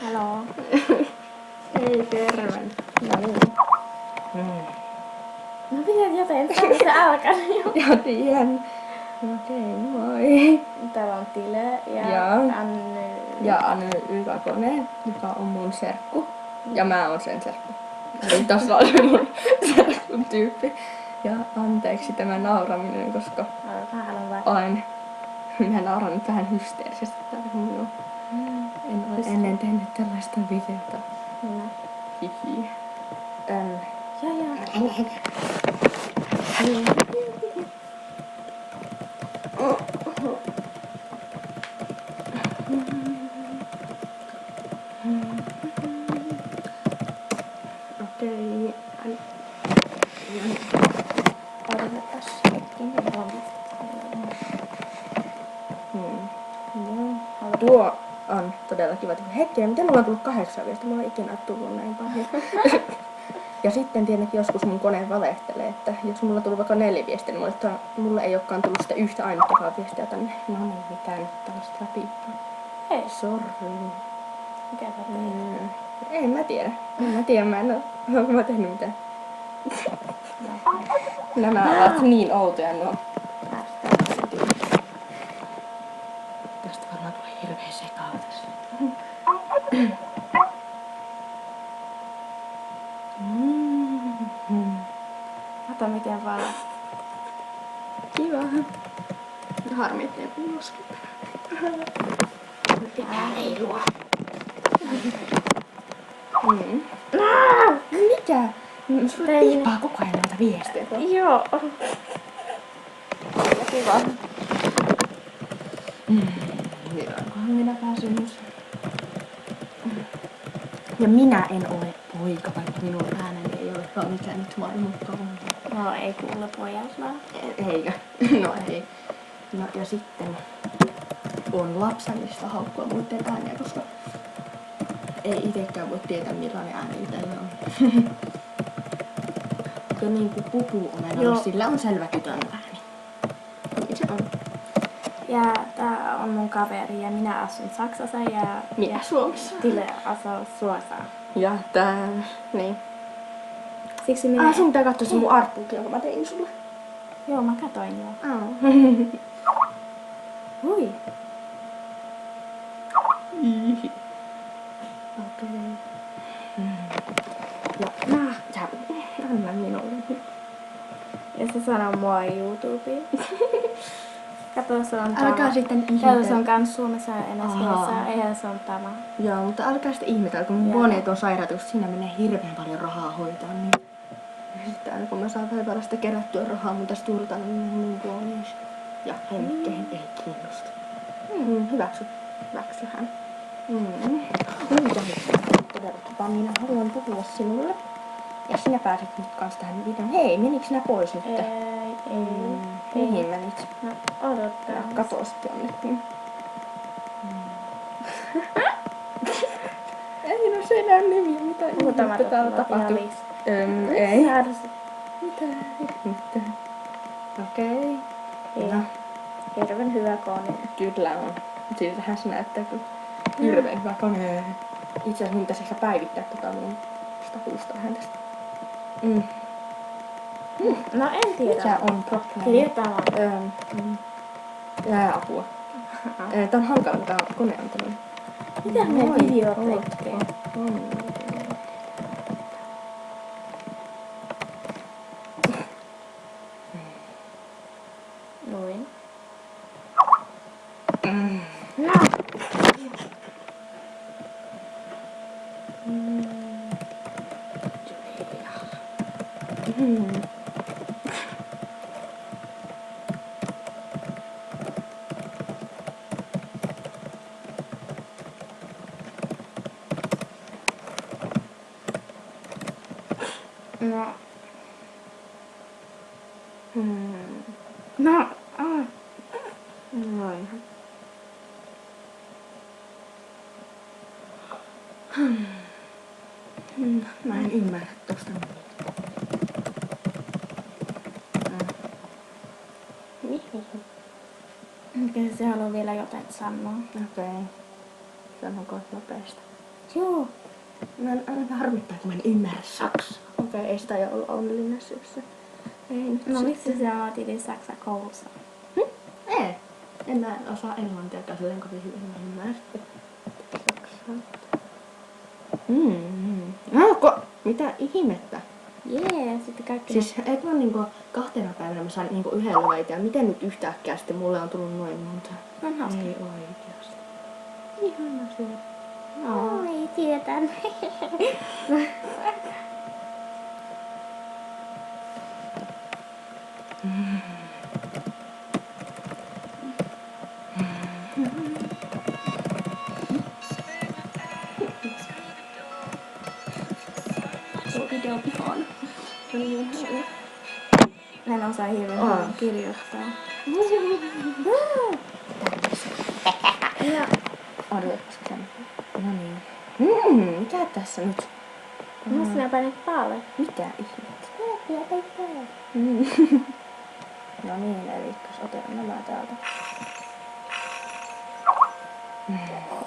Haloo. Ei terve. No niin. No pidät jotain, se alkaa jo. Ja tiedän. Okei, moi. Täällä on Tile ja Joo. Anny. Ja Anny Ykakonen, joka on mun serkku. Ja mä oon sen serkku. Eli tossa oli mun serkkun tyyppi. Ja anteeksi tämä nauraminen, koska aina mä nauran nyt vähän hysteerisesti täällä kun minun. En ole ennen tehnyt tällaista videota. Minä. Hihi. Okei. Odotetas hetken. Tuo on todella kiva. Hetkinen, miten mulla on tullut 8 viestiä? Mulla ei ikinä tullut näin paljon. Ja sitten tietenkin joskus mun kone valehtelee, että jos mulla on tullut vaikka 4 viestiä, niin mulla ei olekaan tullut sitä yhtä ainuttakaan viestiä tänne. No niin, mitä nyt tällaista läpiippaa. Hei. Sorry. Mikä sä teit? En mä tiedä. Mä en oo mä tehnyt mitään. Nämä ovat niin outoja nuo. Tästä varmaan tulee hirveä sekautus. Kato miten valaa. Kiva. Harmi, ettei puuski. Pitää heilua. Mikä? Sulla piippaa koko ajan näitä viestejä. Joo. Kiva. Milloinkohan minä pääsen myös? Ja minä en ole poika, vaikka minun ääneni ei olekaan mikään nyt varmuutta on. No ei kuule pojalla. Eikö? No ei. No ja sitten on lapsellista haukkua muiden ääniä, koska ei itekään voi tietää millainen ääni itsellä on. Ja niin kuin pupu-omenalla, sillä on selvä tytön ääni. Niin se on. Ja tää on mun kaveri ja minä asun Saksassa ja Minä Suomessa. Tile asuu Suossa. Ja tää, niin. Siksi minä... Sun pitää katsoa se mun artbook, jonka mä tein sulle. Joo, mä katoin jo. Hui. Okei. Ja anna minulle. Ja se sanoo mua YouTubeen. Kato, se on Älkää tämä. sitten Täällä ihmetellä. se on kans Suomessa ja NSVssä. Eihän se on tämä. Joo, mutta älkää sitten ihmetellä, kun mun boneet on sairaat, siinä menee hirveän paljon rahaa hoitaa, niin sitten aina kun mä saan päivällä sitä kerättyä rahaa mun tästä turtaan, niin mun bonees ja henkkeihin ei kiinnosta. Hyväksyhän. Todella, minä haluan puhua sinulle. Ja sinä pääset nyt kans tähän videoon. Hei, menikö sinä pois nyt? Ei. Mihin menit? No, odottaa. Kato sitten jonnekin. Ei no se ei näy nimiä, mitä ihmettä täällä tapahtuu. Ei. Mitä? Okei. Ja hirveän hyvä kone. Kyllä on. Siltähän se näyttää kyllä hirveän hyvä kone. Itse asiassa mun pitäisi ehkä päivittää mun sitä huusta vähän tästä. No en tiedä. Mikä on probleema? Kirjoittamaan. Apua. Tää on hankala, tää kone on tämmönen. Mitä me videot tekee? Noin. No. No. No. Noin. Mä en ymmärrä tosta mitään. Kyllä se haluaa vielä jotain sanoa. Okei. Sanokoot nopeasti. Joo. Mä aina harmittaa, kun mä en ymmärrä saksaa. Okei, ei sitä jo olla onnellinen syyssä. Ei nyt No sitten. miksi sinä otit edes saksa koulussa? Ei. En mä osaa englantiakaan silleen kovin hyvin. Mä ymmärrän saksaa. Mitä ihmettä? Jee, sitten kaikki... Siis et mä niinku 2 päivänä mä sain niinku yhdellä väitä. Miten nyt yhtäkkiä sitten mulle on tullut noin monta? On hauska. Ei oikeasti. Ihana se. Oi, tietän. Tuo video on ihana. Se on niin ihana. Mä en osaa hirveän kirjoittaa. Ja Odotatko sen? No niin. Mikä tässä nyt? no sinä painat päälle. Mitä ihmettä? No niin, eli otetaan nämä täältä.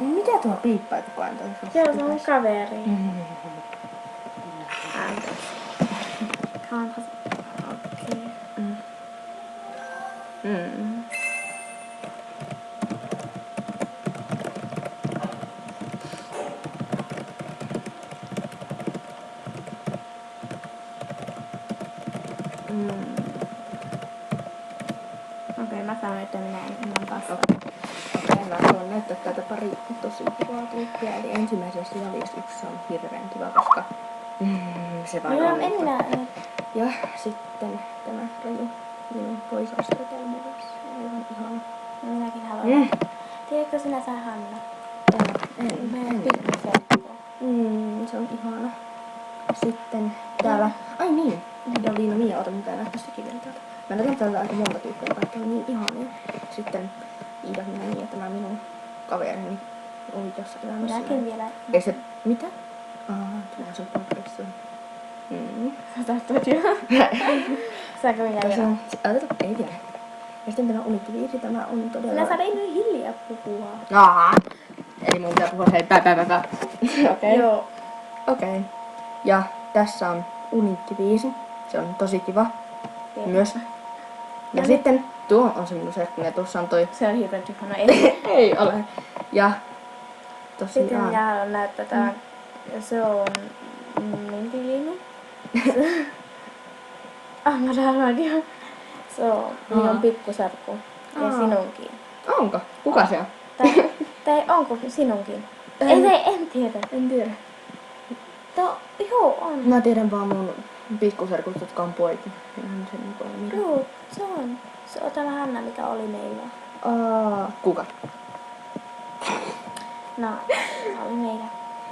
Mitä tuo piippaa koko ajan tuossa? Se on mun kaveri. Anteeksi. Kantas. Okei. Okei, mä sanon, että minä en vastaa. Okei, mä haluan näyttää täältä pari tosi kivaa klippiä. Eli ensimmäisessä jalissa yksi on hirveän kiva, koska se vain No on. en minä. Ja sitten tämä raju minun poikaystävä murassa. Aivan ihana. Minäkin haluan. Tiedätkö sinä sä Hanna? Meidän pikkuserkku. Se on ihana. Sitten täällä. Ai niin. Dalina Mia, ota mitä näyttää sitäkin vielä täältä. Mä näytän täällä aika monta tyyppiä, vaikka on niin ihania. Sitten Iida Minä ja tämä minun kaverini oikeassa elämässä. Minäkin vielä. Ei se... Mitä? Tulee sun paperissa. Sä tahtoit jo. Saanko minä Tässä jo? on... Ei vielä. Ja sitten tämä Uniikki-viisi, tämä on todella... Sinä saada niin hiljaa puhua. Eli mun pitää puhua hei pää. Okei. Joo. Okei. Ja tässä on Uniikki-viisi. Se on tosi kiva. Myös. Ja sitten tuo on se minun serkku ja tuossa on toi... Se on hirveän tyhmä. Ei. Ei ole. Ja Sitten tosiaan... minä haluan näyttää tämän. Se on mintilinu. Mä haluan jo. Se on minun pikkuserkku. Ja sinunkin. Onko? Kuka se on? Tai onko sinunkin? En tiedä. En tiedä. Joo, on. Mä tiedän vaan mun pikkuserkut, jotka on poikia. Ihan sen mukaan. Joo, se on. Se on tämä Hanna, mikä oli meillä. Kuka? No, se oli meillä.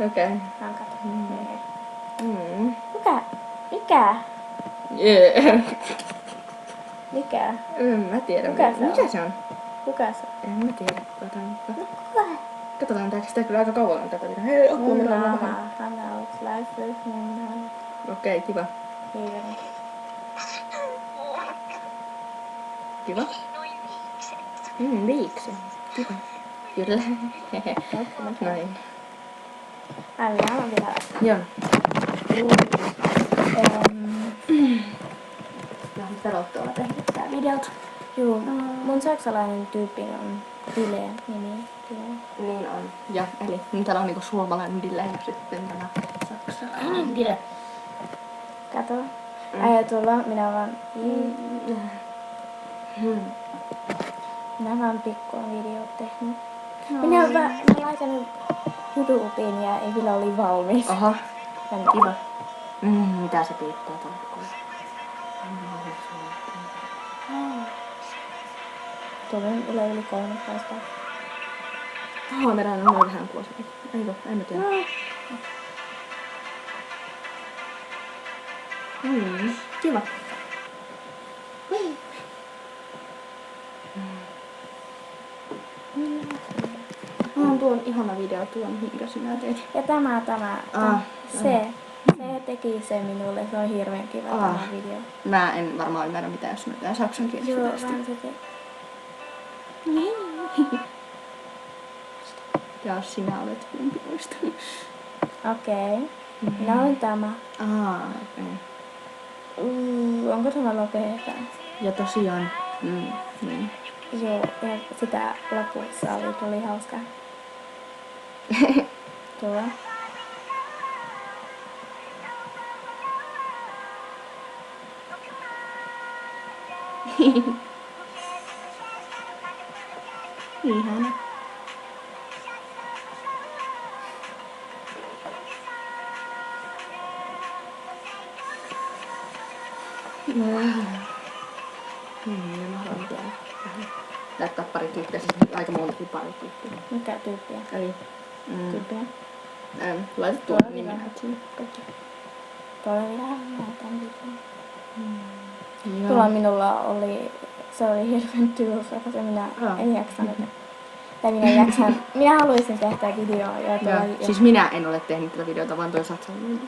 Okei. Rankat. Mikä? Yeah. Mikä? En mä tiedä. Kuka se on? Mikä se on? Kuka se? En mä tiedä. Katsotaan. No kuka? Katsotaan täällä sitä kyllä aika kauan katsotaan. Hei, kuunnellaan vähän. Hanna looks like this. Okei, kiva. Hirveän. Kiva. Viikse. Kiva. Kyllä. Noin. Minä haluan vielä. Joo. Mä oon pelottua tehdä tää videot. Joo. Mun saksalainen tyyppi on Dile nimi. Niin on. Ja eli niin täällä on niinku suomalainen Dille ja sitten tämä saksalainen Dile. Kato. Äijä tulla, minä vaan... Minä vaan pikkuan videot tehnyt. Mä laitan YouTubeen ja ei vielä oli valmis. Aha. Kiva. Mitä se piittää tarkkoon? Tuolla on yli 13. Huomenna on noin vähän kuosi. Eikö? En mä tiedä. Kiva. Tuon ihana video tuon, minkä sinä teit. Ja tämä se teki se minulle, se on hirveän kiva tämä video. Mä en varmaan ymmärrä mitään, jos mä tän saksan kielistä. Joo, vaan se teki. Ja sinä olet kumpi muista. Okei. Minä olen tämä. Okei. Onko tämä lopetetaan? Ja tosiaan, niin. Joo, ja sitä lopussa oli hauskaa. Tuo. Ihana. Mä haluan vielä laittaa pari tyyppiä, siis aika montakin pari tyyppiä. Mikä tyyppiä? Eli Tyyppiä? laita tuon Tuo nimen hyvä. sinne kaikki. Tuo oli vähän näytän tyyppiä. Joo. Tuolla minulla oli, se oli hirveän tylsä, koska minä en jaksanut. Tai minä haluaisin tehdä videoa. Joo. Siis minä en ole tehnyt tätä videota, vaan toi Satsan minä.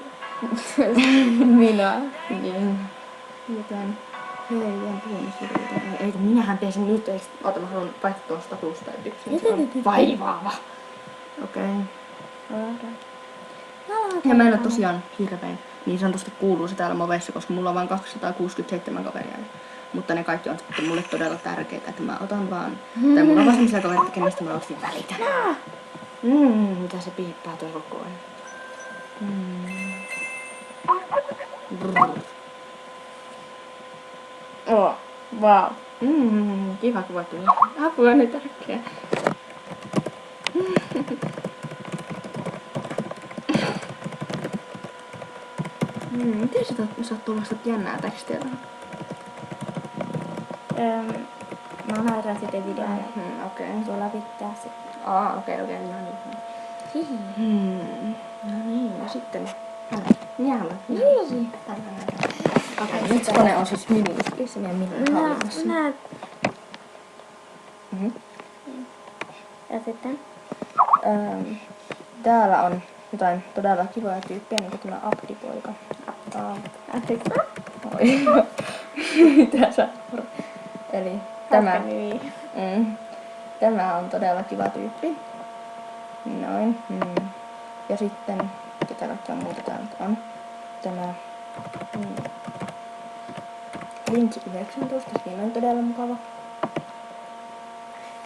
Joten heidän puhumisvideoita. Eikö minähän teen sen nyt, oota mä haluan vaihtaa tuon statustäytyksen. Se on vaivaava. Okei. Ja mä en ole tosiaan hirveän niin sanotusti kuuluu se täällä movessa, koska mulla on vain 267 kaveria. Mutta ne kaikki on sitten mulle todella tärkeitä, että mä otan vaan. Tai mulla on vaan sellaisia kavereita, kenestä mä oikein välitän. Mitä se piippää toi koko ajan. Wow. Kiva kuva tuli. Apua nyt äkkiä. Miten sä oot tuollaista jännää tekstiä? Mä näytän sitten videoja. Okei. Tuolla pitää sitten. Okei, no niin. No niin, ja sitten. Minä haluan. Okei, nyt kone on siis minun hallinnassa. Ja sitten? Täällä on jotain todella kivoja tyyppejä, niin kuin tämä Abdi-poika. Oi. Mitä sä? Eli tämä. Tämä on todella kiva tyyppi. Noin. Ja sitten, ketä kaikkea muuta täällä on. Tämä Lindsay 19, siinä on todella mukava.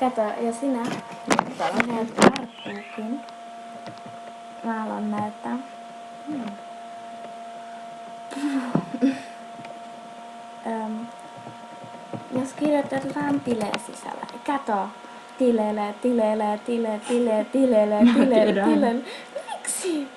Kato, ja sinä näet karttuukin. Mä haluan näyttää. Jos kirjoitat rantilee sisällä, kato. Tilelee. Miksi?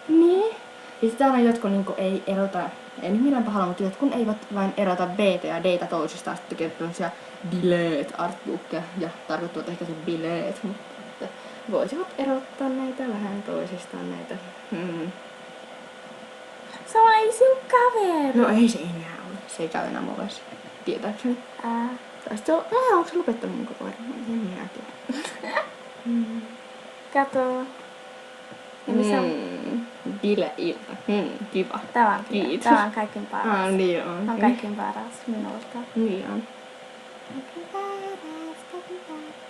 Niin. Ja täällä on jotkut niinku ei erota, ei nyt millään pahalla, mutta jotkut eivät vain erota B ja D toisistaan. Sitten tekee tämmöisiä bileet artbookia ja tarkoittavat ehkä se bileet, mutta että voisivat erottaa näitä vähän toisistaan näitä. Sama ei sinun kaveri. No ei se enää ole. Se ei käy enää movessa. Tietääkseni. Tai sitten on, onko se lopettanut mun koko ajan? En minä tiedä. Kato. Ja missä on? Bileilta. Kiva. Tämä on kiva. Kiitos. Tämä on kaikkein paras. Niin on. On kaikkein paras minulta. Niin on.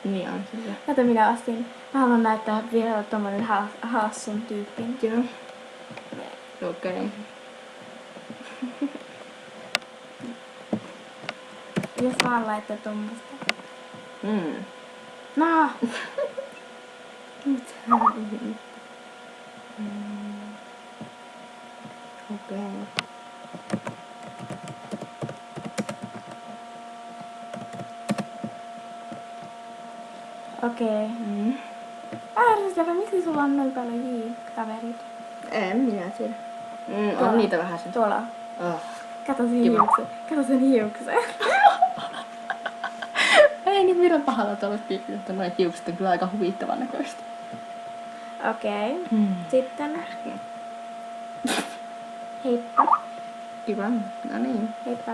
Niin on kyllä. Kato, minä ostin. Mä haluan näyttää vielä tommonen hassun tyyppin. Joo. Okei. Jos vaan laittaa tommosta. No! Mitä ihmettä? Okei. Okei. Ärsyttävä, miksi sulla on noin paljon kaverit? En minä tiedä. On niitä vähän sen. Tuolla. Kato sen Kiva. hiuksen. Kato sen hiuksen. Ei nyt millään pahalla tuollaiset piippiä, että noin hiukset on kyllä aika huvittavan näköistä. Okei. Sitten. Heippa. Kiva. No niin. Heippa.